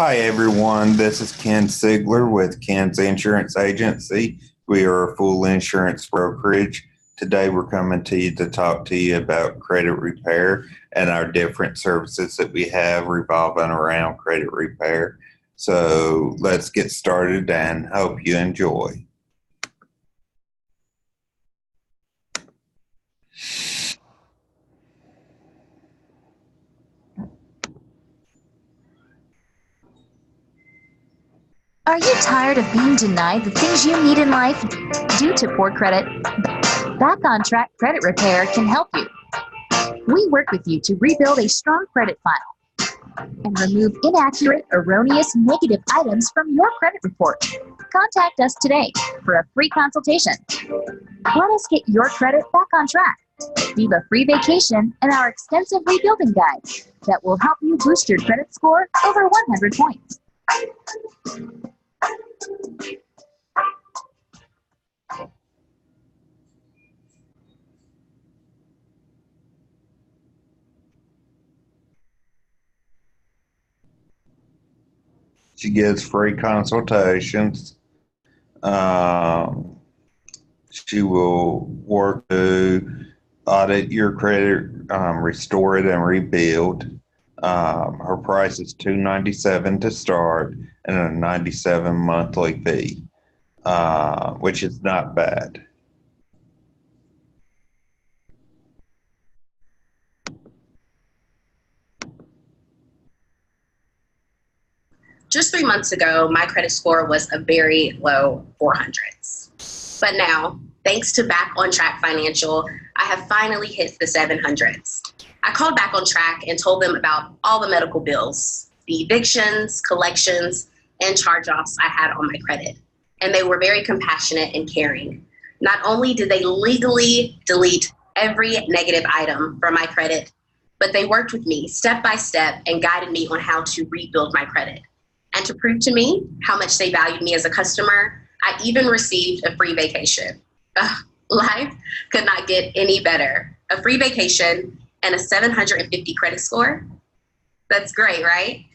Hi, everyone. This is Ken Sigler with Ken's Insurance Agency. We are a full insurance brokerage. Today, we're coming to you to talk to you about credit repair and our different services that we have revolving around credit repair. So let's get started and hope you enjoy. Are you tired of being denied the things you need in life due to poor credit? Back on Track Credit Repair can help you. We work with you to rebuild a strong credit file and remove inaccurate, erroneous, negative items from your credit report. Contact us today for a free consultation. Let us get your credit back on track. Leave a free vacation and our extensive rebuilding guide that will help you boost your credit score over 100 points. She gets free consultations. She will work to audit your credit, restore it, and rebuild. Her price is $297 to start and a $97 monthly fee, which is not bad. Just 3 months ago, my credit score was a very low 400s. But now, thanks to Back on Track Financial, I have finally hit the 700s. I called Back on Track and told them about all the medical bills, the evictions, collections, and charge-offs I had on my credit. And they were very compassionate and caring. Not only did they legally delete every negative item from my credit, but they worked with me step by step and guided me on how to rebuild my credit. And to prove to me how much they valued me as a customer, I even received a free vacation. Life could not get any better. A free vacation and a 750 credit score? That's great, right?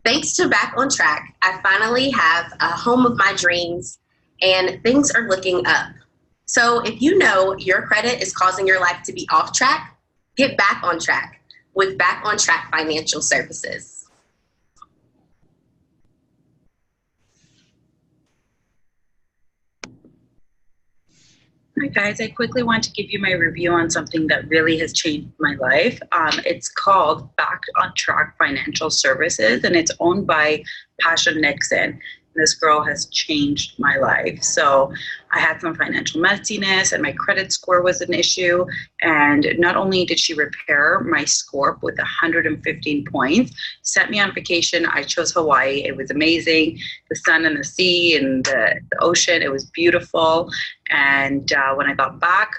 Thanks to Back on Track, I finally have a home of my dreams and things are looking up. So if you know your credit is causing your life to be off track, get back on track with Back on Track Financial Services. Hi guys, I quickly want to give you my review on something that really has changed my life. It's called Back on Track Financial Services and it's owned by Pasha Nixon. This girl has changed my life. So I had some financial messiness and my credit score was an issue. And not only did she repair my score with 115 points, sent me on vacation. I chose Hawaii. It was amazing. The sun and the sea and the ocean, it was beautiful. And when I got back,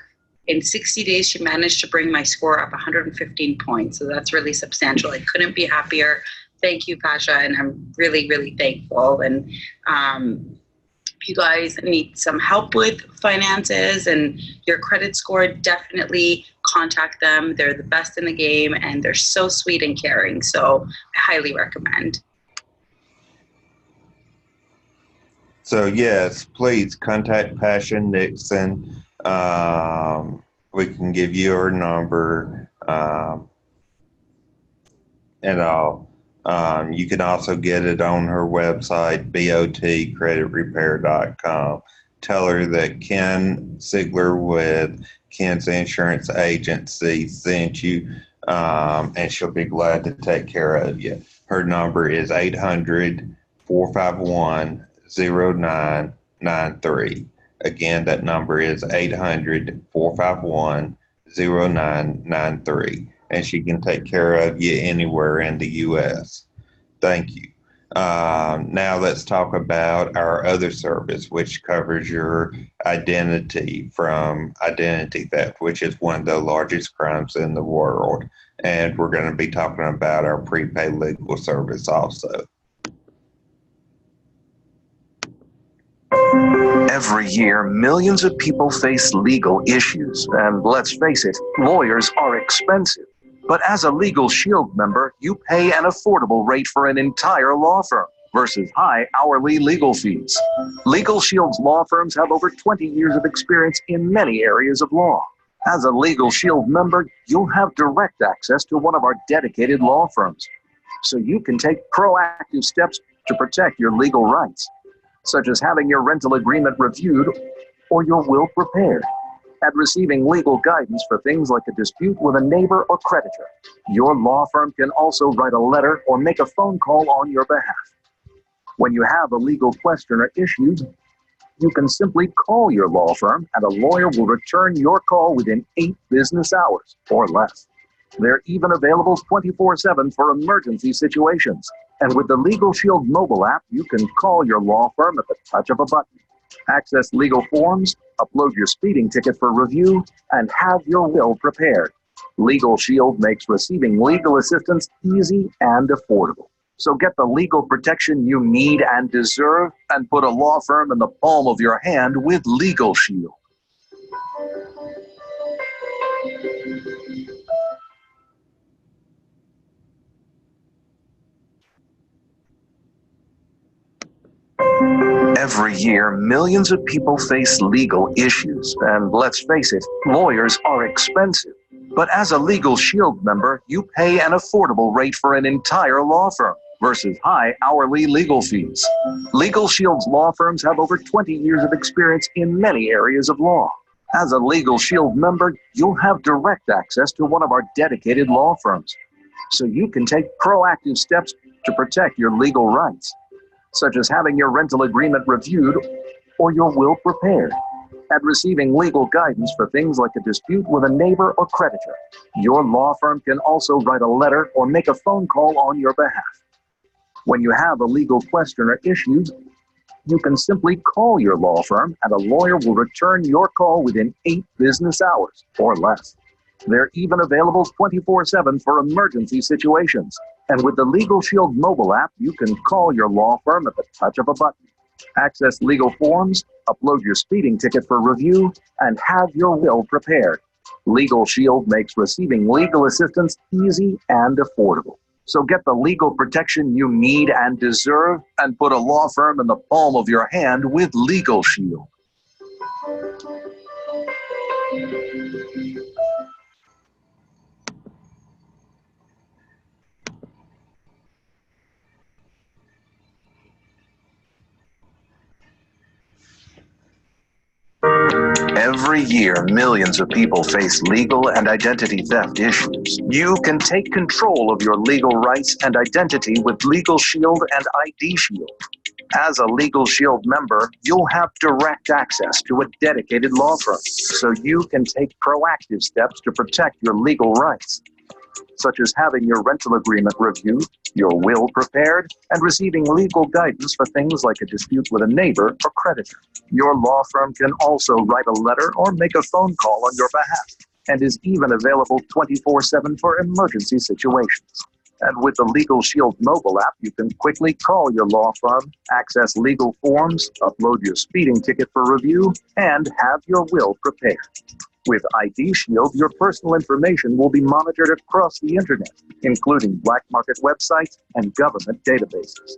in 60 days, she managed to bring my score up 115 points. So that's really substantial. I couldn't be happier. Thank you, Pasha, and I'm really, really thankful. And if you guys need some help with finances and your credit score, definitely contact them. They're the best in the game, and they're so sweet and caring. So I highly recommend. So yes, please contact Pasha Nixon. We can give you her number, and all. You can also get it on her website, botcreditrepair.com. Tell her that Ken Sigler with Ken's Insurance Agency sent you, and she'll be glad to take care of you. Her number is 800-451-0993. Again, that number is 800-451-0993. And she can take care of you anywhere in the U.S. Thank you. Now let's talk about our other service, which covers your identity from identity theft, which is one of the largest crimes in the world. And we're going to be talking about our prepaid legal service also. Every year, millions of people face legal issues. And let's face it, lawyers are expensive. But as a Legal Shield member, you pay an affordable rate for an entire law firm versus high hourly legal fees. Legal Shield's law firms have over 20 years of experience in many areas of law. As a Legal Shield member, you'll have direct access to one of our dedicated law firms, so you can take proactive steps to protect your legal rights, such as having your rental agreement reviewed or your will prepared, and receiving legal guidance for things like a dispute with a neighbor or creditor. Your law firm can also write a letter or make a phone call on your behalf. When you have a legal question or issue, you can simply call your law firm and a lawyer will return your call within 8 business hours or less. They're even available 24/7 for emergency situations. And with the Legal Shield mobile app, you can call your law firm at the touch of a button, access legal forms, upload your speeding ticket for review, and have your will prepared. Legal Shield makes receiving legal assistance easy and affordable. So get the legal protection you need and deserve, and put a law firm in the palm of your hand with Legal Shield. Every year, millions of people face legal issues, and let's face it, lawyers are expensive. But as a Legal Shield member, you pay an affordable rate for an entire law firm versus high hourly legal fees. Legal Shield's law firms have over 20 years of experience in many areas of law. As a Legal Shield member, you'll have direct access to one of our dedicated law firms, so you can take proactive steps to protect your legal rights, such as having your rental agreement reviewed or your will prepared, and receiving legal guidance for things like a dispute with a neighbor or creditor. Your law firm can also write a letter or make a phone call on your behalf. When you have a legal question or issue, you can simply call your law firm and a lawyer will return your call within 8 business hours or less. They're even available 24/7 for emergency situations. And with the Legal Shield mobile app, you can call your law firm at the touch of a button, access legal forms, upload your speeding ticket for review, and have your will prepared. Legal Shield makes receiving legal assistance easy and affordable. So get the legal protection you need and deserve, and put a law firm in the palm of your hand with Legal Shield. Every year, millions of people face legal and identity theft issues. You can take control of your legal rights and identity with Legal Shield and IDShield. As a Legal Shield member, you'll have direct access to a dedicated law firm, so you can take proactive steps to protect your legal rights, such as having your rental agreement reviewed, your will prepared, and receiving legal guidance for things like a dispute with a neighbor or creditor. Your law firm can also write a letter or make a phone call on your behalf, and is even available 24/7 for emergency situations. And with the Legal Shield mobile app, you can quickly call your law firm, access legal forms, upload your speeding ticket for review, and have your will prepared. With IDShield, your personal information will be monitored across the internet, including black market websites and government databases.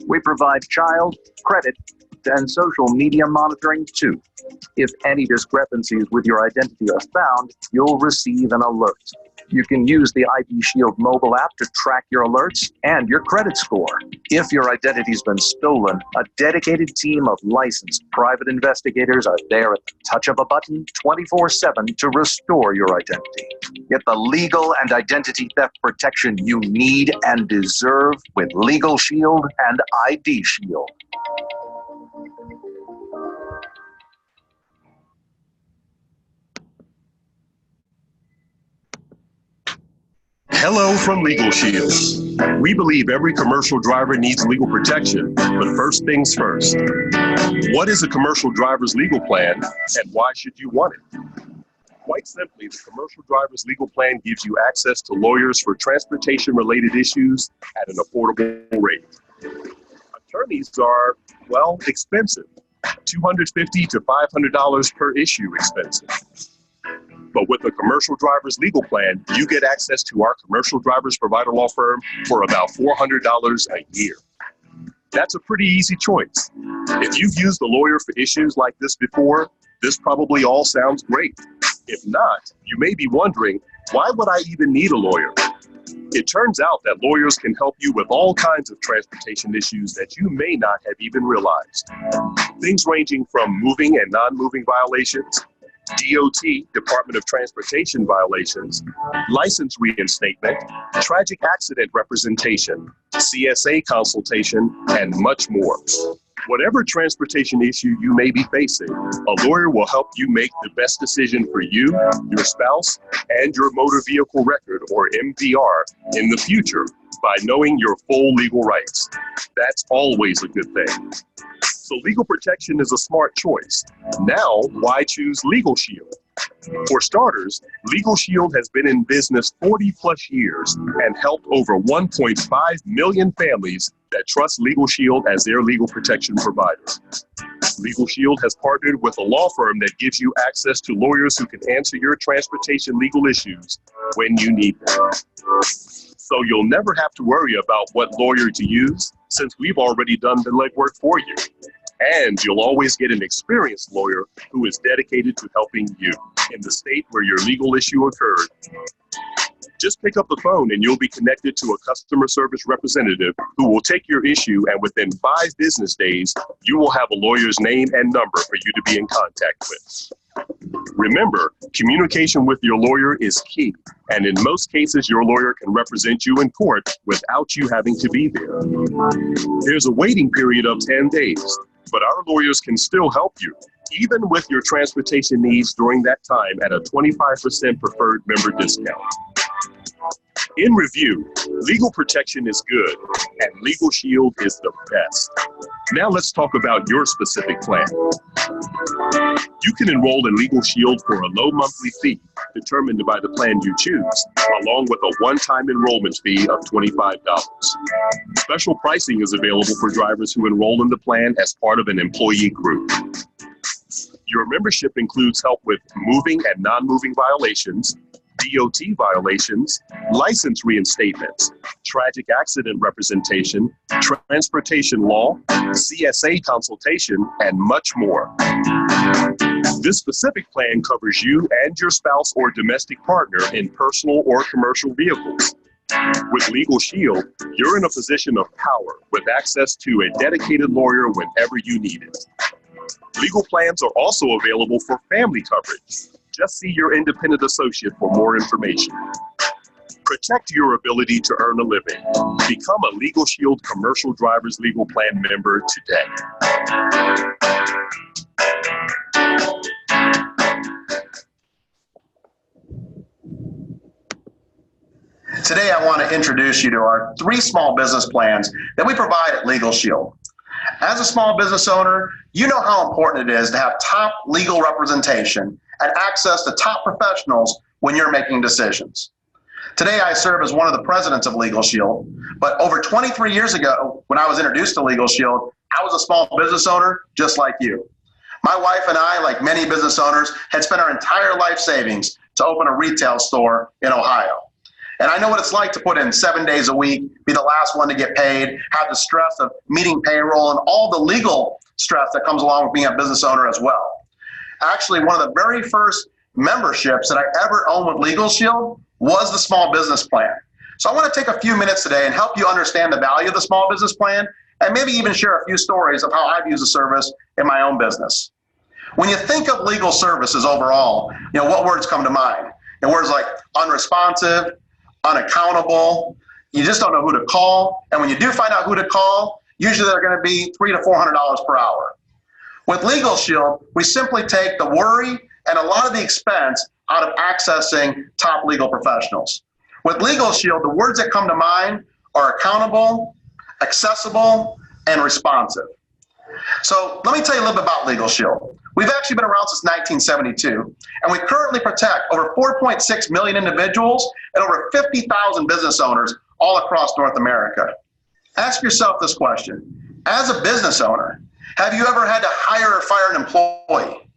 We provide child, credit, and social media monitoring too. If any discrepancies with your identity are found, you'll receive an alert. You can use the IDShield mobile app to track your alerts and your credit score. If your identity's been stolen, a dedicated team of licensed private investigators are there at the touch of a button 24/7 to restore your identity. Get the legal and identity theft protection you need and deserve with Legal Shield and IDShield. Hello from Legal Shield. We believe every commercial driver needs legal protection, but first things first. What is a commercial driver's legal plan, and why should you want it? Quite simply, the commercial driver's legal plan gives you access to lawyers for transportation-related issues at an affordable rate. Attorneys are, well, expensive. $250 to $500 per issue expensive. But with a commercial driver's legal plan, you get access to our commercial driver's provider law firm for about $400 a year. That's a pretty easy choice. If you've used a lawyer for issues like this before, this probably all sounds great. If not, you may be wondering, why would I even need a lawyer? It turns out that lawyers can help you with all kinds of transportation issues that you may not have even realized. Things ranging from moving and non-moving violations, DOT, Department of Transportation violations, license reinstatement, tragic accident representation, CSA consultation, and much more. Whatever transportation issue you may be facing, a lawyer will help you make the best decision for you, your spouse, and your motor vehicle record, or MVR, in the future by knowing your full legal rights. That's always a good thing. So legal protection is a smart choice. Now, why choose LegalShield? For starters, LegalShield has been in business 40 plus years and helped over 1.5 million families that trust LegalShield as their legal protection provider. LegalShield has partnered with a law firm that gives you access to lawyers who can answer your transportation legal issues when you need them. So you'll never have to worry about what lawyer to use, since we've already done the legwork for you. And you'll always get an experienced lawyer who is dedicated to helping you in the state where your legal issue occurred. Just pick up the phone and you'll be connected to a customer service representative who will take your issue, and within 5 business days, you will have a lawyer's name and number for you to be in contact with. Remember, communication with your lawyer is key, and in most cases, your lawyer can represent you in court without you having to be there. There's a waiting period of 10 days, but our lawyers can still help you, even with your transportation needs during that time, at a 25% preferred member discount. In review, legal protection is good, and LegalShield is the best. Now let's talk about your specific plan. You can enroll in LegalShield for a low monthly fee determined by the plan you choose, along with a one-time enrollment fee of $25. Special pricing is available for drivers who enroll in the plan as part of an employee group. Your membership includes help with moving and non-moving violations, DOT violations, license reinstatements, tragic accident representation, transportation law, CSA consultation, and much more. This specific plan covers you and your spouse or domestic partner in personal or commercial vehicles. With LegalShield, you're in a position of power with access to a dedicated lawyer whenever you need it. Legal plans are also available for family coverage. Just see your independent associate for more information. Protect your ability to earn a living. Become a LegalShield Commercial Driver's Legal Plan member today. Today, I want to introduce you to our 3 small business plans that we provide at LegalShield. As a small business owner, you know how important it is to have top legal representation and access to top professionals when you're making decisions. Today, I serve as one of the presidents of LegalShield, but over 23 years ago, when I was introduced to LegalShield, I was a small business owner just like you. My wife and I, like many business owners, had spent our entire life savings to open a retail store in Ohio. And I know what it's like to put in 7 days a week, be the last one to get paid, have the stress of meeting payroll and all the legal stress that comes along with being a business owner as well. Actually, one of the very first memberships that I ever owned with LegalShield was the small business plan. So I want to take a few minutes today and help you understand the value of the small business plan, and maybe even share a few stories of how I've used the service in my own business. When you think of legal services overall, what words come to mind? And words like unresponsive, unaccountable, you just don't know who to call. And when you do find out who to call, usually they're going to be $300 to $400 per hour. With LegalShield, we simply take the worry and a lot of the expense out of accessing top legal professionals. With LegalShield, the words that come to mind are accountable, accessible, and responsive. So let me tell you a little bit about LegalShield. We've actually been around since 1972, and we currently protect over 4.6 million individuals and over 50,000 business owners all across North America. Ask yourself this question. As a business owner, have you ever had to hire or fire an employee?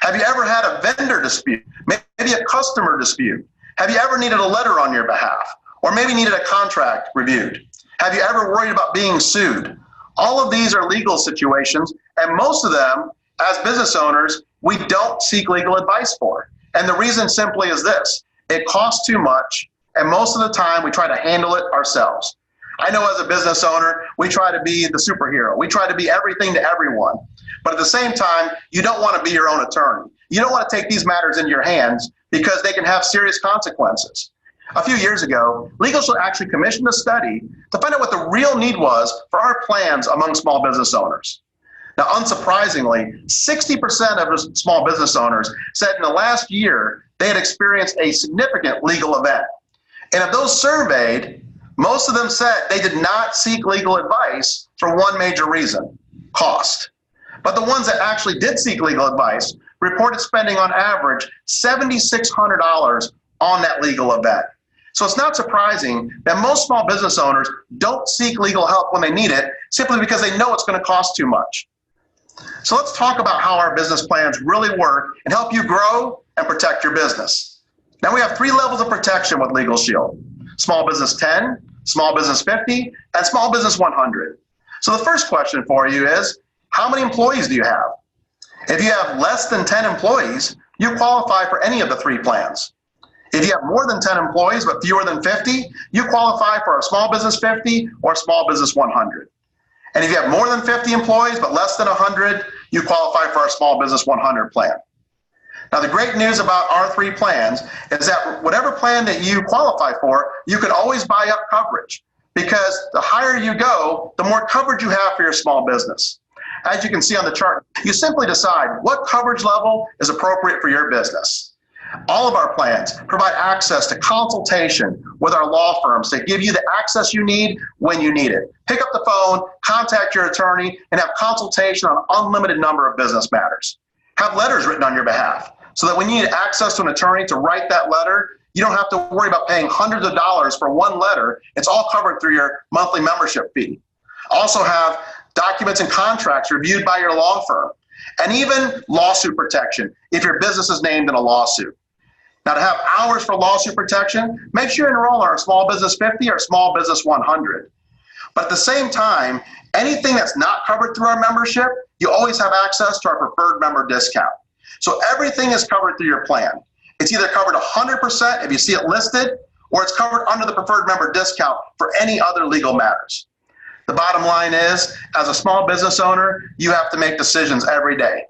Have you ever had a vendor dispute? Maybe a customer dispute? Have you ever needed a letter on your behalf? Or maybe needed a contract reviewed? Have you ever worried about being sued? All of these are legal situations, and most of them, as business owners, we don't seek legal advice for. And the reason simply is this: it costs too much, and most of the time we try to handle it ourselves. I know as a business owner, we try to be the superhero. We try to be everything to everyone. But at the same time, you don't want to be your own attorney. You don't want to take these matters into your hands because they can have serious consequences. A few years ago, LegalShield actually commissioned a study to find out what the real need was for our plans among small business owners. Now, unsurprisingly, 60% of small business owners said in the last year they had experienced a significant legal event. And of those surveyed, most of them said they did not seek legal advice for one major reason: cost. But the ones that actually did seek legal advice reported spending on average $7,600 on that legal event. So it's not surprising that most small business owners don't seek legal help when they need it, simply because they know it's going to cost too much. So let's talk about how our business plans really work and help you grow and protect your business. Now we have 3 levels of protection with LegalShield: Small Business 10, Small Business 50, and Small Business 100. So the first question for you is, how many employees do you have? If you have less than 10 employees, you qualify for any of the 3 plans. If you have more than 10 employees but fewer than 50, you qualify for a Small Business 50 or Small Business 100. And if you have more than 50 employees but less than 100, you qualify for our Small Business 100 plan. Now, the great news about our 3 plans is that whatever plan that you qualify for, you can always buy up coverage, because the higher you go, the more coverage you have for your small business. As you can see on the chart, you simply decide what coverage level is appropriate for your business. All of our plans provide access to consultation with our law firms to give you the access you need when you need it. Pick up the phone, contact your attorney, and have consultation on an unlimited number of business matters. Have letters written on your behalf, so that when you need access to an attorney to write that letter, you don't have to worry about paying hundreds of dollars for one letter. It's all covered through your monthly membership fee. Also have documents and contracts reviewed by your law firm, and even lawsuit protection if your business is named in a lawsuit. Now, to have hours for lawsuit protection, make sure you enroll in our Small Business 50 or Small Business 100. But at the same time, anything that's not covered through our membership, you always have access to our preferred member discount. So everything is covered through your plan. It's either covered 100% if you see it listed, or it's covered under the preferred member discount for any other legal matters. The bottom line is, as a small business owner, you have to make decisions every day.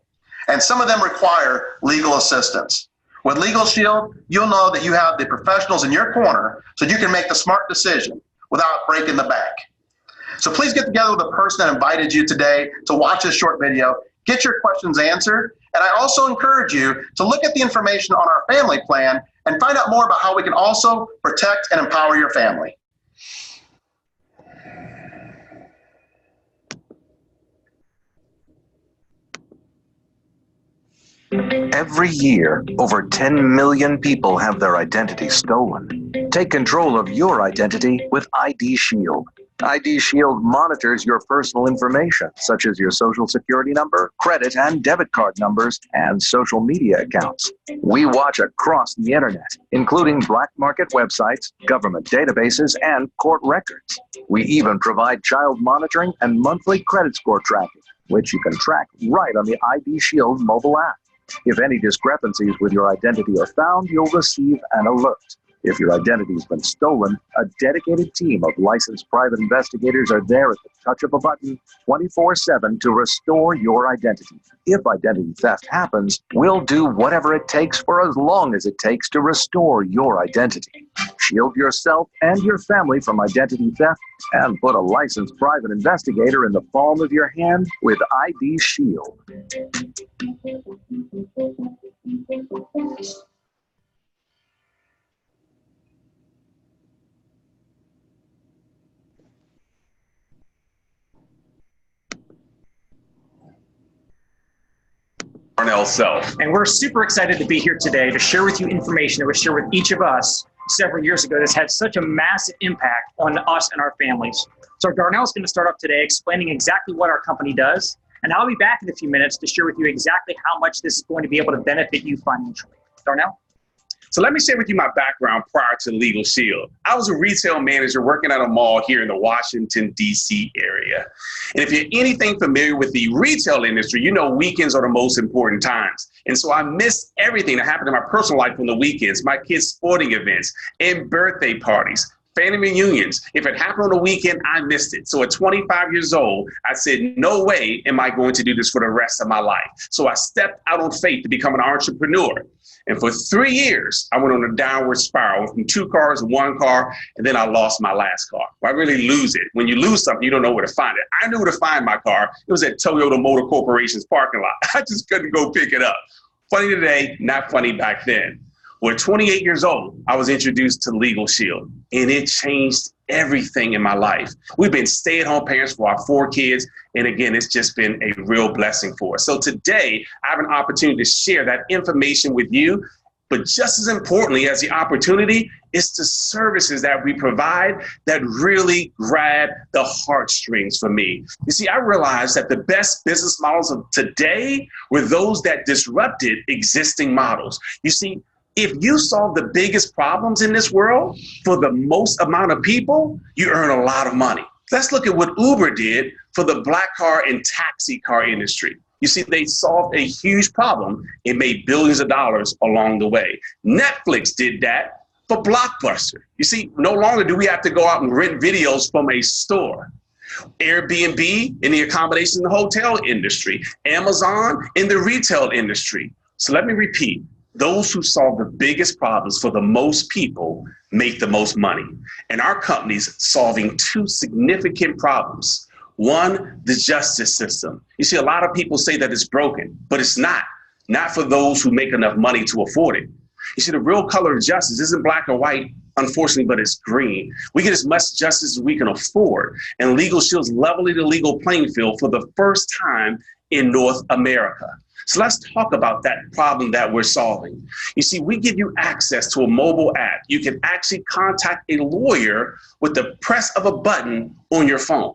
And some of them require legal assistance. With LegalShield, you'll know that you have the professionals in your corner so you can make the smart decision without breaking the bank. So please get together with the person that invited you today to watch this short video, get your questions answered, and I also encourage you to look at the information on our family plan and find out more about how we can also protect and empower your family. Every year, over 10 million people have their identity stolen. Take control of your identity with IDShield. IDShield monitors your personal information, such as your social security number, credit and debit card numbers, and social media accounts. We watch across the internet, including black market websites, government databases, and court records. We even provide child monitoring and monthly credit score tracking, which you can track right on the IDShield mobile app. If any discrepancies with your identity are found, you'll receive an alert. If your identity has been stolen, a dedicated team of licensed private investigators are there at the touch of a button 24/7 to restore your identity. If identity theft happens, we'll do whatever it takes for as long as it takes to restore your identity. Shield yourself and your family from identity theft and put a licensed private investigator in the palm of your hand with IDShield. Darnell Self. And we're super excited to be here today to share with you information that was shared with each of us several years ago that's had such a massive impact on us and our families. So Darnell's going to start off today explaining exactly what our company does And I'll be back in a few minutes to share with you exactly how much this is going to be able to benefit you financially. Darnell? So let me share with you my background prior to Legal Shield. I was a retail manager working at a mall here in the Washington, D.C. area. And if you're anything familiar with the retail industry, you know weekends are the most important times. And so I missed everything that happened in my personal life on the weekends, my kids' sporting events and birthday parties, family reunions. If it happened on the weekend, I missed it. So at 25 years old, I said, no way am I going to do this for the rest of my life. So I stepped out on faith to become an entrepreneur. And for 3 years, I went on a downward spiral from 2 cars to 1 car, and then I lost my last car. I really lose it. When you lose something, you don't know where to find it. I knew where to find my car. It was at Toyota Motor Corporation's parking lot. I just couldn't go pick it up. Funny today, not funny back then. Well, at 28 years old, I was introduced to Legal Shield, and it changed everything in my life. We've been stay-at-home parents for our 4 kids, and again, it's just been a real blessing for us. So today, I have an opportunity to share that information with you, but just as importantly as the opportunity, it's the services that we provide that really grab the heartstrings for me. You see, I realized that the best business models of today were those that disrupted existing models. You see, if you solve the biggest problems in this world for the most amount of people, you earn a lot of money. Let's look at what Uber did for the black car and taxi car industry. You see, they solved a huge problem and made billions of dollars along the way. Netflix did that for Blockbuster. You see, no longer do we have to go out and rent videos from a store. Airbnb in the accommodation and hotel industry, Amazon in the retail industry. So let me repeat. Those who solve the biggest problems for the most people make the most money. And our company's solving 2 significant problems. One, the justice system. You see, a lot of people say that it's broken, but it's not for those who make enough money to afford it. You see, the real color of justice isn't black or white, unfortunately, but it's green. We get as much justice as we can afford. And Legal Shield's leveling the legal playing field for the first time in North America. So let's talk about that problem that we're solving. You see, we give you access to a mobile app. You can actually contact a lawyer with the press of a button on your phone.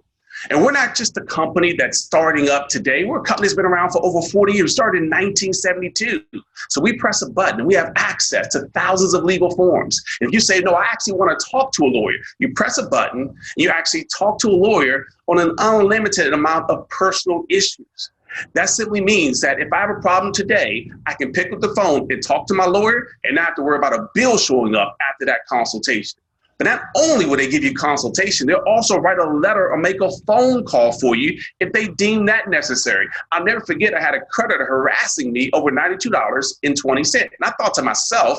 And we're not just a company that's starting up today. We're a company that's been around for over 40 years, started in 1972. So we press a button and we have access to thousands of legal forms. And if you say, no, I actually want to talk to a lawyer, you press a button and you actually talk to a lawyer on an unlimited amount of personal issues. That simply means that if I have a problem today, I can pick up the phone and talk to my lawyer and not have to worry about a bill showing up after that consultation. But not only will they give you consultation, they'll also write a letter or make a phone call for you if they deem that necessary. I'll never forget I had a creditor harassing me over $92.20. And I thought to myself,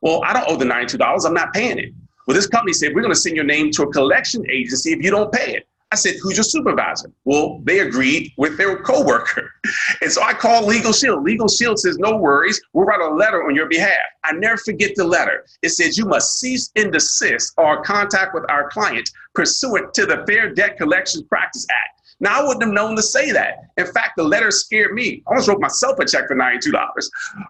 well, I don't owe the $92. I'm not paying it. Well, this company said, we're going to send your name to a collection agency if you don't pay it. I said, who's your supervisor? Well, they agreed with their coworker. And so I called Legal Shield. Legal Shield says, no worries, we'll write a letter on your behalf. I never forget the letter. It says you must cease and desist our contact with our client pursuant to the Fair Debt Collection Practice Act. Now, I wouldn't have known to say that. In fact, the letter scared me. I almost wrote myself a check for $92.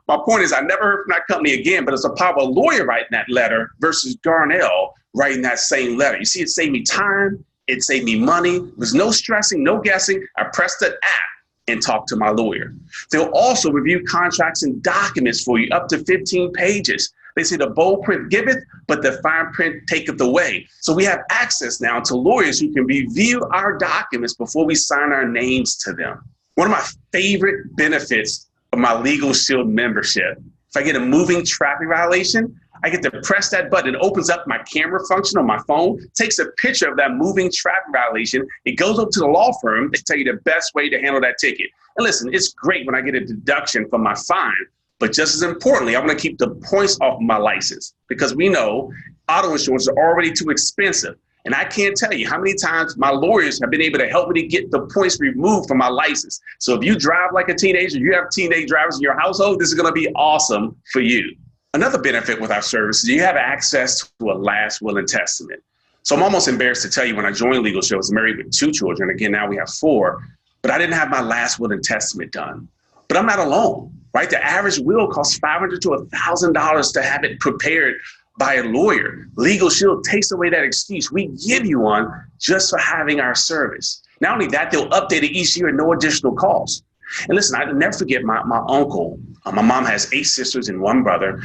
My point is I never heard from that company again, but it's a power of a lawyer writing that letter versus Darnell writing that same letter. You see, it saved me time. It saved me money. There was no stressing, no guessing. I pressed the app and talked to my lawyer. They'll also review contracts and documents for you up to 15 pages. They say the bold print giveth, but the fine print taketh away. So we have access now to lawyers who can review our documents before we sign our names to them. One of my favorite benefits of my Legal Shield membership, if I get a moving traffic violation, I get to press that button. It opens up my camera function on my phone, takes a picture of that moving traffic violation. It goes up to the law firm. They tell you the best way to handle that ticket. And listen, it's great when I get a deduction from my fine, but just as importantly, I want to keep the points off my license because we know auto insurance is already too expensive. And I can't tell you how many times my lawyers have been able to help me to get the points removed from my license. So if you drive like a teenager, you have teenage drivers in your household, this is going to be awesome for you. Another benefit with our service is you have access to a last will and testament. So I'm almost embarrassed to tell you when I joined Legal Shield, I was married with 2 children. Again, now we have 4, but I didn't have my last will and testament done. But I'm not alone, right? The average will costs $500 to $1,000 to have it prepared by a lawyer. Legal Shield takes away that excuse. We give you one just for having our service. Not only that, they'll update it each year at no additional cost. And listen, I'll never forget my uncle. My mom has 8 sisters and 1 brother.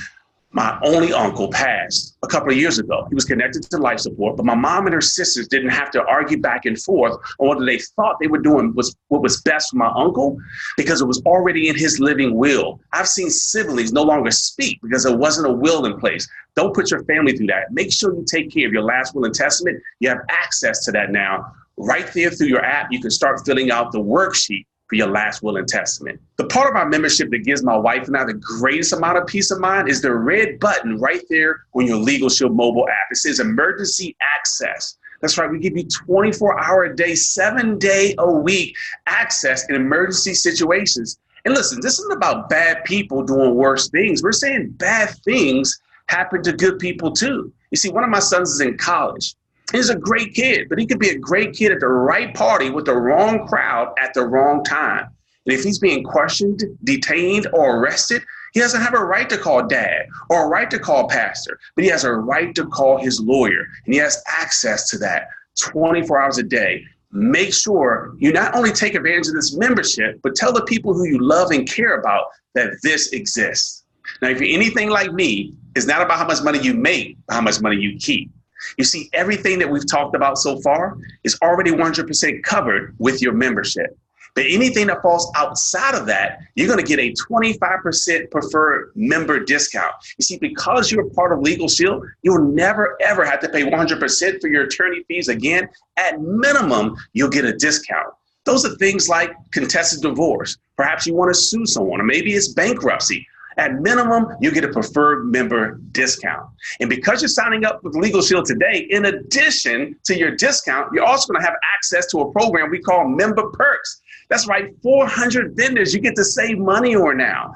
My only uncle passed a couple of years ago. He was connected to life support, but my mom and her sisters didn't have to argue back and forth on whether they thought they were doing what was best for my uncle, because it was already in his living will. I've seen siblings no longer speak because there wasn't a will in place. Don't put your family through that. Make sure you take care of your last will and testament. You have access to that now. Right there through your app, you can start filling out the worksheet for your last will and testament. The part of our membership that gives my wife and I the greatest amount of peace of mind is the red button right there on your Legal Shield mobile app. It says emergency access. That's right, we give you 24-hour a day, 7-day-a-week access in emergency situations. And listen, this isn't about bad people doing worse things. We're saying bad things happen to good people too. You see, one of my sons is in college. He's a great kid, but he could be a great kid at the right party with the wrong crowd at the wrong time. And if he's being questioned, detained, or arrested, he doesn't have a right to call dad or a right to call pastor, but he has a right to call his lawyer. And he has access to that 24 hours a day. Make sure you not only take advantage of this membership, but tell the people who you love and care about that this exists. Now, if you're anything like me, it's not about how much money you make, but how much money you keep. You see, everything that we've talked about so far is already 100% covered with your membership. But anything that falls outside of that, you're going to get a 25% preferred member discount. You see, because you're part of Legal Shield, you'll never, ever have to pay 100% for your attorney fees again. At minimum, you'll get a discount. Those are things like contested divorce. Perhaps you want to sue someone, or maybe it's bankruptcy. At minimum, you get a preferred member discount. And because you're signing up with Legal Shield today, in addition to your discount, you're also going to have access to a program we call Member Perks. That's right, 400 vendors you get to save money on now.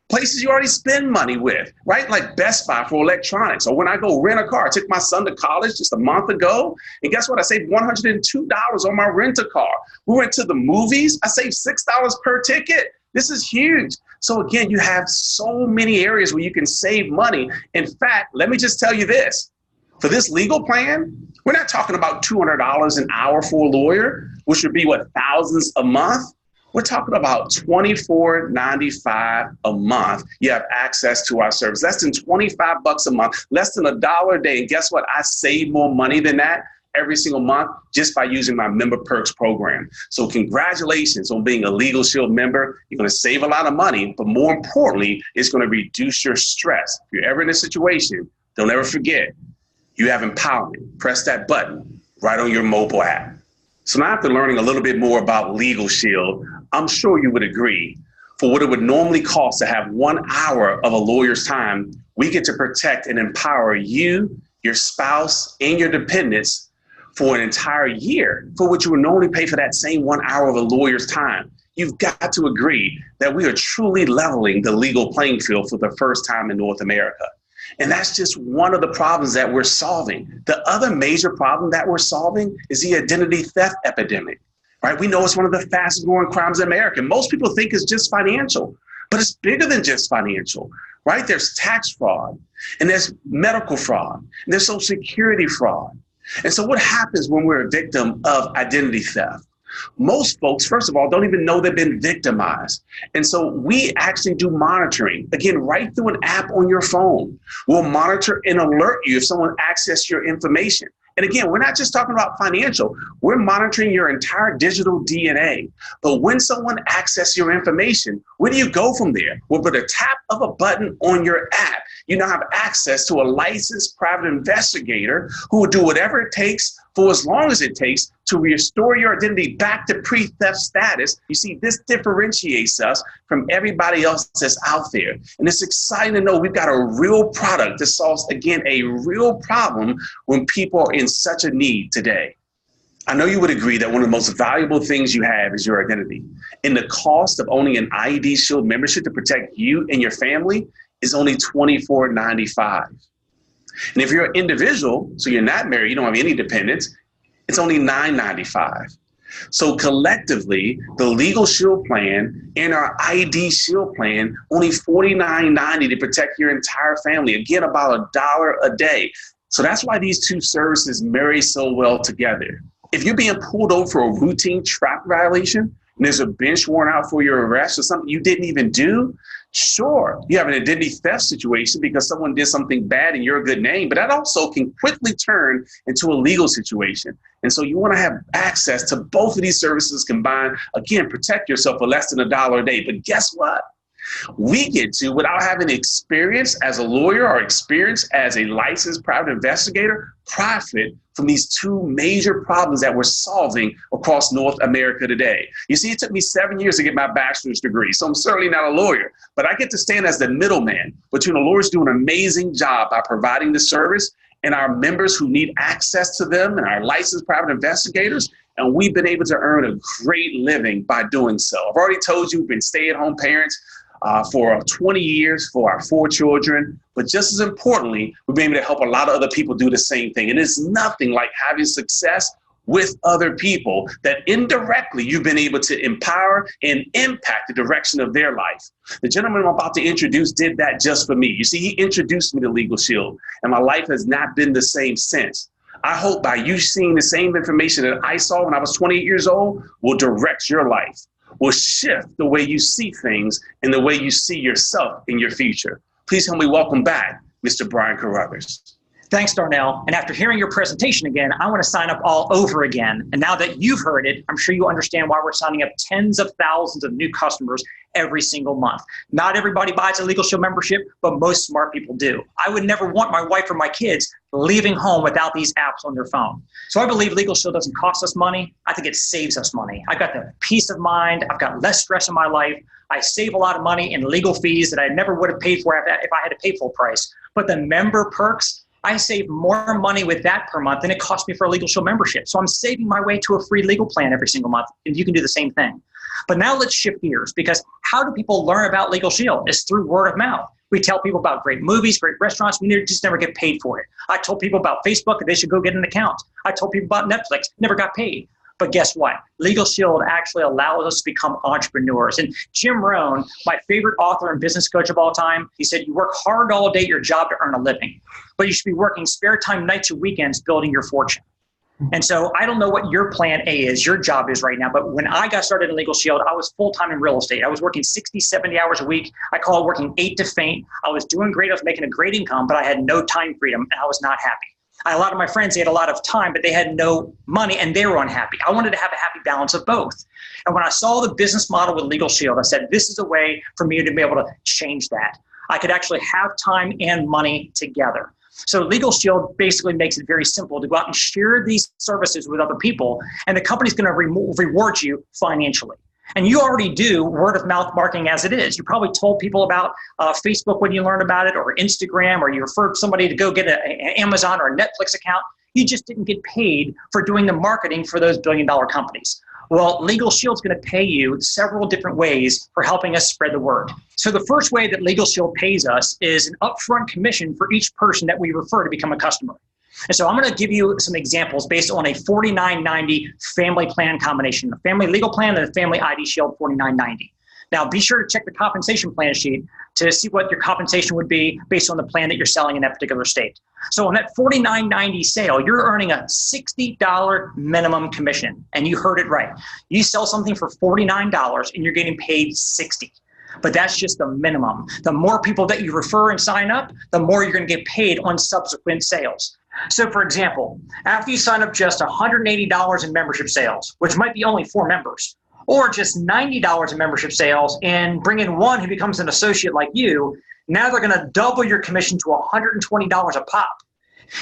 Places you already spend money with, right? Like Best Buy for electronics. Or when I go rent a car, I took my son to college just a month ago. And guess what? I saved $102 on my rent-a-car. We went to the movies. I saved $6 per ticket. This is huge. So again, you have so many areas where you can save money. In fact, let me just tell you this. For this legal plan, we're not talking about $200 an hour for a lawyer, which would be what, thousands a month? We're talking about $24.95 a month. You have access to our service. Less than $25 a month, less than $1 a day. And guess what? I save more money than that every single month just by using my Member Perks program. So congratulations on being a Legal Shield member. You're going to save a lot of money, but more importantly, it's going to reduce your stress. If you're ever in a situation, don't ever forget, you have empowerment. Press that button right on your mobile app. So now after learning a little bit more about Legal Shield, I'm sure you would agree, for what it would normally cost to have 1 hour of a lawyer's time, we get to protect and empower you, your spouse, and your dependents for an entire year, for which you would normally pay for that same 1 hour of a lawyer's time. You've got to agree that we are truly leveling the legal playing field for the first time in North America. And that's just one of the problems that we're solving. The other major problem that we're solving is the identity theft epidemic, right? We know it's one of the fastest growing crimes in America. Most people think it's just financial, but it's bigger than just financial, right? There's tax fraud, and there's medical fraud, and there's social security fraud. And so what happens when we're a victim of identity theft? Most folks, first of all, don't even know they've been victimized. And so we actually do monitoring, again, right through an app on your phone. We'll monitor and alert you if someone accesses your information. And again, we're not just talking about financial, we're monitoring your entire digital DNA. But when someone accesses your information, where do you go from there? Well, with a tap of a button on your app, you now have access to a licensed private investigator who will do whatever it takes for as long as it takes to restore your identity back to pre-theft status. You see, this differentiates us from everybody else that's out there. And it's exciting to know we've got a real product that solves, again, a real problem when people are in such a need today. I know you would agree that one of the most valuable things you have is your identity. And the cost of owning an IDShield membership to protect you and your family is only $24.95. And if you're an individual, so you're not married, you don't have any dependents, it's only $9.95. So collectively, the Legal Shield plan and our IDShield plan, only $49.90 to protect your entire family. Again, about $1 a day. So that's why these two services marry so well together. If you're being pulled over for a routine traffic violation and there's a bench warrant out for your arrest or something you didn't even do, sure, you have an identity theft situation because someone did something bad in your good name, but that also can quickly turn into a legal situation. And so you want to have access to both of these services combined. Again, protect yourself for less than $1 a day. But guess what? We get to, without having experience as a lawyer or experience as a licensed private investigator, profit from these two major problems that we're solving across North America today. You see, it took me 7 years to get my bachelor's degree, so I'm certainly not a lawyer, but I get to stand as the middleman between the lawyers doing an amazing job by providing the service and our members who need access to them and our licensed private investigators. And we've been able to earn a great living by doing so. I've already told you we've been stay-at-home parents for 20 years for our 4 children. But just as importantly, we've been able to help a lot of other people do the same thing. And it's nothing like having success with other people that indirectly you've been able to empower and impact the direction of their life. The gentleman I'm about to introduce did that just for me. You see, he introduced me to Legal Shield, and my life has not been the same since. I hope by you seeing the same information that I saw when I was 28 years old will direct your life, will shift the way you see things and the way you see yourself in your future. Please help me welcome back Mr. Brian Carruthers. Thanks, Darnell. And after hearing your presentation again, I want to sign up all over again. And now that you've heard it, I'm sure you understand why we're signing up tens of thousands of new customers every single month. Not everybody buys a Legal Shield membership, but most smart people do. I would never want my wife or my kids leaving home without these apps on their phone. So I believe Legal Shield doesn't cost us money. I think it saves us money. I've got the peace of mind. I've got less stress in my life. I save a lot of money in legal fees that I never would have paid for if I had to pay full price. But the member perks, I save more money with that per month than it cost me for a Legal Shield membership. So I'm saving my way to a free legal plan every single month, and you can do the same thing. But now let's shift gears, because how do people learn about Legal Shield? It's through word of mouth. We tell people about great movies, great restaurants. We just never get paid for it. I told people about Facebook that they should go get an account. I told people about Netflix, never got paid. But guess what? Legal Shield actually allows us to become entrepreneurs. And Jim Rohn, my favorite author and business coach of all time, he said, you work hard all day at your job to earn a living, but you should be working spare time nights and weekends building your fortune. And so I don't know what your plan A is, your job is right now, but when I got started in Legal Shield, I was full-time in real estate. I was working 60, 70 hours a week. I call it working 8 to faint. I was doing great. I was making a great income, but I had no time freedom, and I was not happy. A lot of my friends, they had a lot of time, but they had no money, and they were unhappy. I wanted to have a happy balance of both. And when I saw the business model with Legal Shield, I said, this is a way for me to be able to change that. I could actually have time and money together. So Legal Shield basically makes it very simple to go out and share these services with other people, and the company's going to reward you financially. And you already do word of mouth marketing as it is. You probably told people about Facebook when you learned about it, or Instagram, or you referred somebody to go get an Amazon or a Netflix account. You just didn't get paid for doing the marketing for those billion-dollar companies. Well, Legal Shield's going to pay you several different ways for helping us spread the word. So the first way that Legal Shield pays us is an upfront commission for each person that we refer to become a customer. And so I'm going to give you some examples based on a $49.90 family plan combination, a family legal plan and a family IDShield $49.90. Now, be sure to check the compensation plan sheet to see what your compensation would be based on the plan that you're selling in that particular state. So on that $49.90 sale, you're earning a $60 minimum commission. And you heard it right. You sell something for $49 and you're getting paid $60. But that's just the minimum. The more people that you refer and sign up, the more you're going to get paid on subsequent sales. So for example, after you sign up just $180 in membership sales, which might be only 4 members, or just $90 in membership sales and bring in one who becomes an associate like you, now they're going to double your commission to $120 a pop.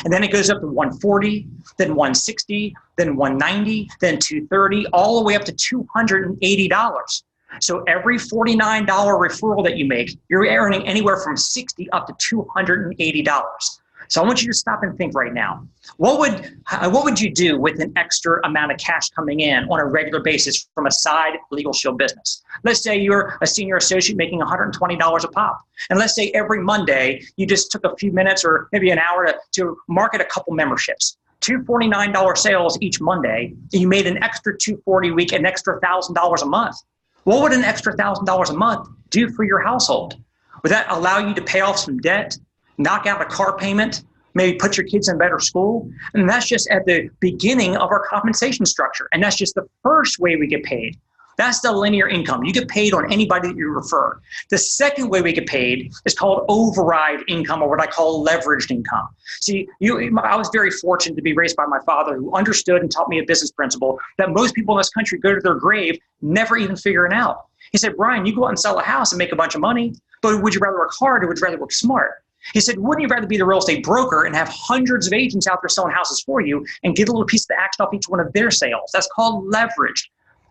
And then it goes up to $140, then $160, then $190, then $230, all the way up to $280. So every $49 referral that you make, you're earning anywhere from $60 up to $280. So I want you to stop and think right now. What would you do with an extra amount of cash coming in on a regular basis from a side Legal Shield business? Let's say you're a senior associate making $120 a pop. And let's say every Monday you just took a few minutes or maybe an hour to market a couple memberships. $249 sales each Monday, and you made an extra $240 a week, an extra $1,000 a month. What would an extra $1,000 a month do for your household? Would that allow you to pay off some debt, knock out a car payment, maybe put your kids in a better school. And that's just at the beginning of our compensation structure. And that's just the first way we get paid. That's the linear income. You get paid on anybody that you refer. The second way we get paid is called override income, or what I call leveraged income. See, I was very fortunate to be raised by my father, who understood and taught me a business principle that most people in this country go to their grave never even figuring out. He said, Brian, you go out and sell a house and make a bunch of money, but would you rather work hard or would you rather work smart? He said, wouldn't you rather be the real estate broker and have hundreds of agents out there selling houses for you and get a little piece of the action off each one of their sales? That's called leverage.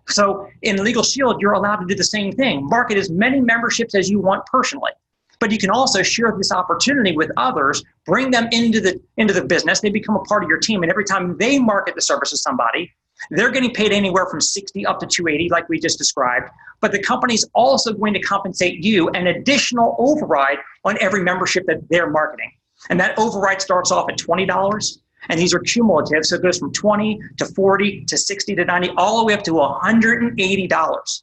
So in Legal Shield, you're allowed to do the same thing. Market as many memberships as you want personally. But you can also share this opportunity with others, bring them into the business. They become a part of your team. And every time they market the service to somebody, they're getting paid anywhere from 60 up to 280, like we just described. But the company's also going to compensate you an additional override on every membership that they're marketing. And that override starts off at $20. And these are cumulative, so it goes from 20 to 40 to 60 to 90, all the way up to $180.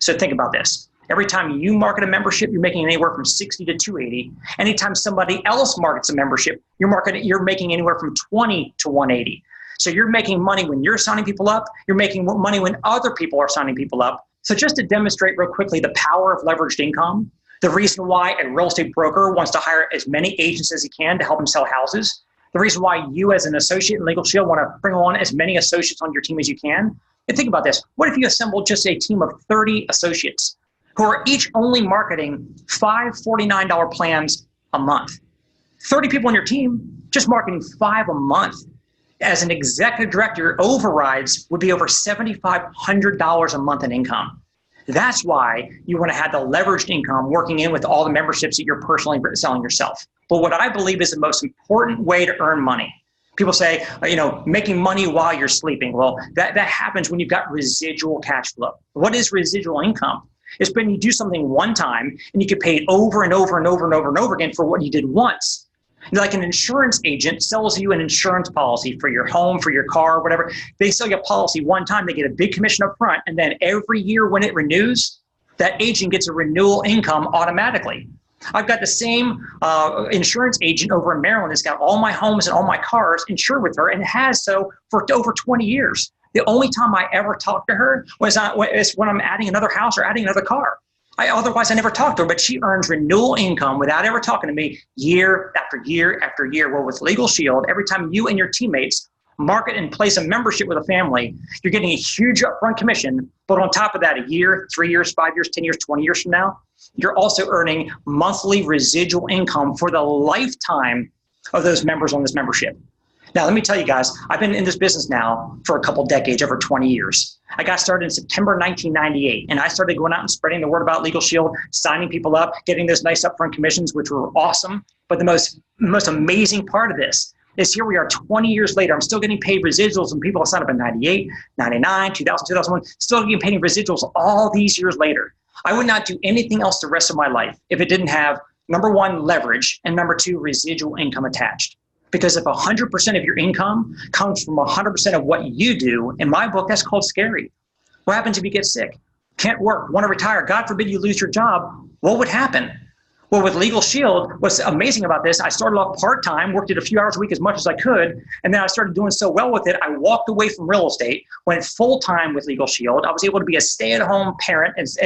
So think about this. Every time you market a membership, you're making anywhere from 60 to 280. Anytime somebody else markets a membership, you're making anywhere from 20 to 180. So you're making money when you're signing people up. You're making money when other people are signing people up. So just to demonstrate real quickly the power of leveraged income, the reason why a real estate broker wants to hire as many agents as he can to help him sell houses, the reason why you as an associate in Legal Shield want to bring on as many associates on your team as you can. And think about this. What if you assembled just a team of 30 associates who are each only marketing 5 $49 plans a month? 30 people on your team, just marketing 5 a month. As an executive director, your overrides would be over $7,500 a month in income. That's why you want to have the leveraged income working in with all the memberships that you're personally selling yourself. But what I believe is the most important way to earn money. People say, making money while you're sleeping. Well, that happens when you've got residual cash flow. What is residual income? It's when you do something one time and you get paid over and over and over and over and over again for what you did once. Like an insurance agent sells you an insurance policy for your home, for your car, whatever. They sell you a policy one time, they get a big commission up front, and then every year when it renews, that agent gets a renewal income automatically. I've got the same insurance agent over in Maryland that's got all my homes and all my cars insured with her, and has so for over 20 years. The only time I ever talked to her is when I'm adding another house or adding another car. Otherwise, I never talked to her, but she earns renewal income without ever talking to me year after year after year. Well, with Legal Shield, every time you and your teammates market and place a membership with a family, you're getting a huge upfront commission. But on top of that, a year, 3 years, 5 years, 10 years, 20 years from now, you're also earning monthly residual income for the lifetime of those members on this membership. Now, let me tell you guys, I've been in this business now for a couple decades, over 20 years. I got started in September 1998, and I started going out and spreading the word about Legal Shield, signing people up, getting those nice upfront commissions, which were awesome. But the most amazing part of this is here we are 20 years later. I'm still getting paid residuals when people sign up in 98, 99, 2000, 2001, still getting paid residuals all these years later. I would not do anything else the rest of my life if it didn't have, number one, leverage, and number two, residual income attached. Because if 100% of your income comes from 100% of what you do, in my book, that's called scary. What happens if you get sick? Can't work, want to retire, God forbid you lose your job, what would happen? Well, with Legal Shield, what's amazing about this, I started off part-time, worked it a few hours a week as much as I could, and then I started doing so well with it, I walked away from real estate, went full-time with Legal Shield. I was able to be a stay-at-home parent as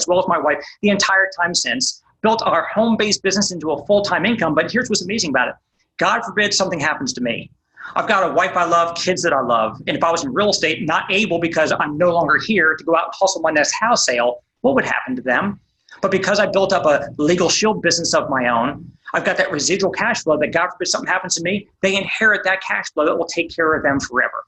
well as my wife the entire time since, built our home-based business into a full-time income, but here's what's amazing about it. God forbid something happens to me. I've got a wife I love, kids that I love, and if I was in real estate, not able because I'm no longer here to go out and hustle my next house sale, what would happen to them? But because I built up a Legal Shield business of my own, I've got that residual cash flow that God forbid something happens to me, they inherit that cash flow that will take care of them forever.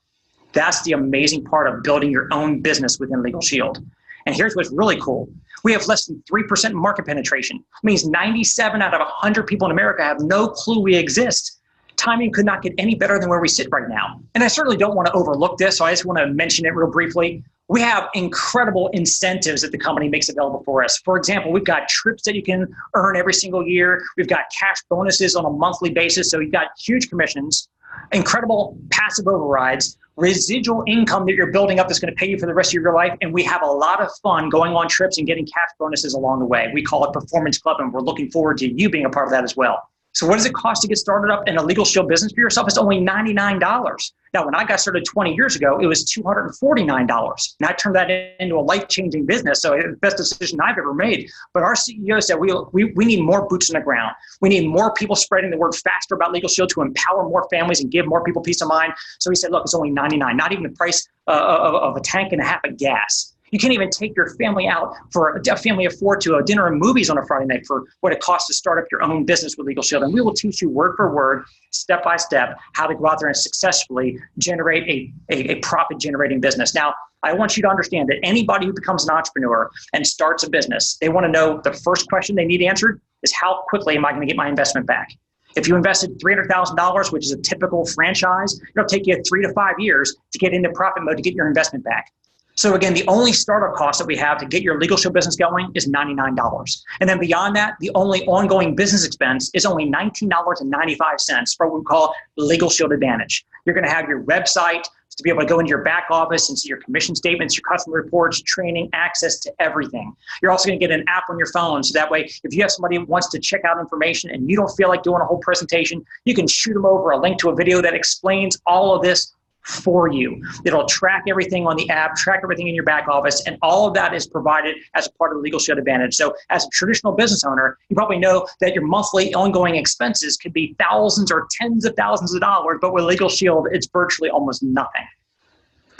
That's the amazing part of building your own business within Legal Shield. And here's what's really cool. We have less than 3% market penetration. It means 97 out of 100 people in America have no clue we exist. Timing could not get any better than where we sit right now. And I certainly don't want to overlook this, so I just want to mention it real briefly. We have incredible incentives that the company makes available for us. For example, we've got trips that you can earn every single year. We've got cash bonuses on a monthly basis, so you've got huge commissions, incredible passive overrides, residual income that you're building up that's going to pay you for the rest of your life. And we have a lot of fun going on trips and getting cash bonuses along the way. We call it Performance Club, and we're looking forward to you being a part of that as well. So what does it cost to get started up in a Legal Shield business for yourself? It's only $99. Now, when I got started 20 years ago, it was $249. And I turned that into a life-changing business. So it's the best decision I've ever made. But our CEO said we need more boots on the ground. We need more people spreading the word faster about Legal Shield to empower more families and give more people peace of mind. So he said, look, it's only $99, not even the price of a tank and a half of gas. You can't even take your family out for a family of four to a dinner and movies on a Friday night for what it costs to start up your own business with Legal Shield. And we will teach you word for word, step by step, how to go out there and successfully generate a profit-generating business. Now, I want you to understand that anybody who becomes an entrepreneur and starts a business, they want to know the first question they need answered is how quickly am I going to get my investment back? If you invested $300,000, which is a typical franchise, it'll take you 3 to 5 years to get into profit mode to get your investment back. So again, the only startup cost that we have to get your Legal Shield business going is $99. And then beyond that, the only ongoing business expense is only $19.95 for what we call Legal Shield Advantage. You're going to have your website to be able to go into your back office and see your commission statements, your customer reports, training, access to everything. You're also going to get an app on your phone. So that way, if you have somebody who wants to check out information and you don't feel like doing a whole presentation, you can shoot them over a link to a video that explains all of this for you. It'll track everything on the app, track everything in your back office, and all of that is provided as a part of the Legal Shield Advantage. So as a traditional business owner, you probably know that your monthly ongoing expenses could be thousands or tens of thousands of dollars, but with Legal Shield, it's virtually almost nothing.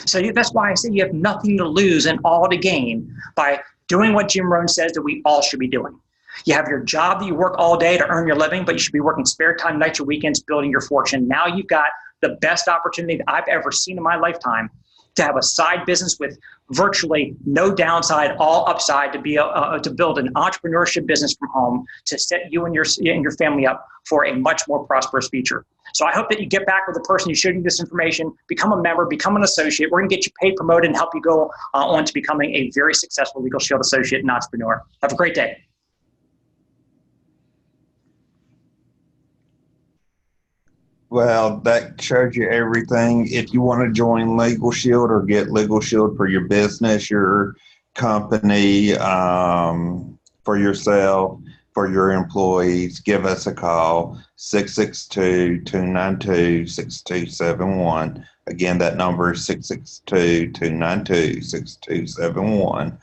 So that's why I say you have nothing to lose and all to gain by doing what Jim Rohn says that we all should be doing. You have your job that you work all day to earn your living, but you should be working spare time, nights or weekends, building your fortune. Now you've got the best opportunity that I've ever seen in my lifetime to have a side business with virtually no downside, all upside, to be to build an entrepreneurship business from home to set you and your family up for a much more prosperous future. So I hope that you get back with the person who's shooting this information, become a member, become an associate. We're going to get you paid, promoted, and help you go on to becoming a very successful Legal Shield associate and entrepreneur. Have a great day. Well, that shows you everything. If you want to join Legal Shield or get Legal Shield for your business, your company, for yourself, for your employees, give us a call, 662-292-6271. Again, that number is 662-292-6271.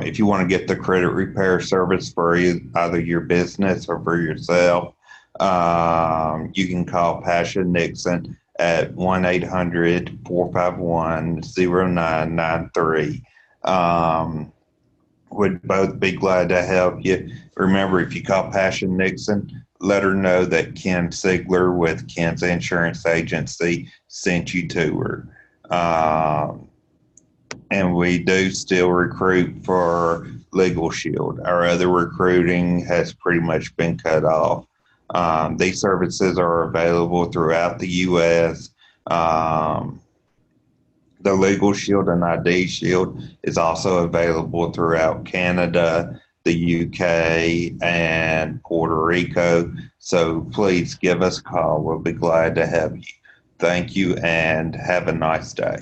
If you want to get the credit repair service for either your business or for yourself, you can call Passion Nixon at 1-800-451-0993. Would both be glad to help you. Remember, if you call Passion Nixon, let her know that Ken Sigler with Ken's Insurance Agency sent you to her. And we do still recruit for Legal Shield. Our other recruiting has pretty much been cut off. These services are available throughout the U.S. The Legal Shield and IDShield is also available throughout Canada, the UK, and Puerto Rico. So please give us a call. We'll be glad to help you. Thank you and have a nice day.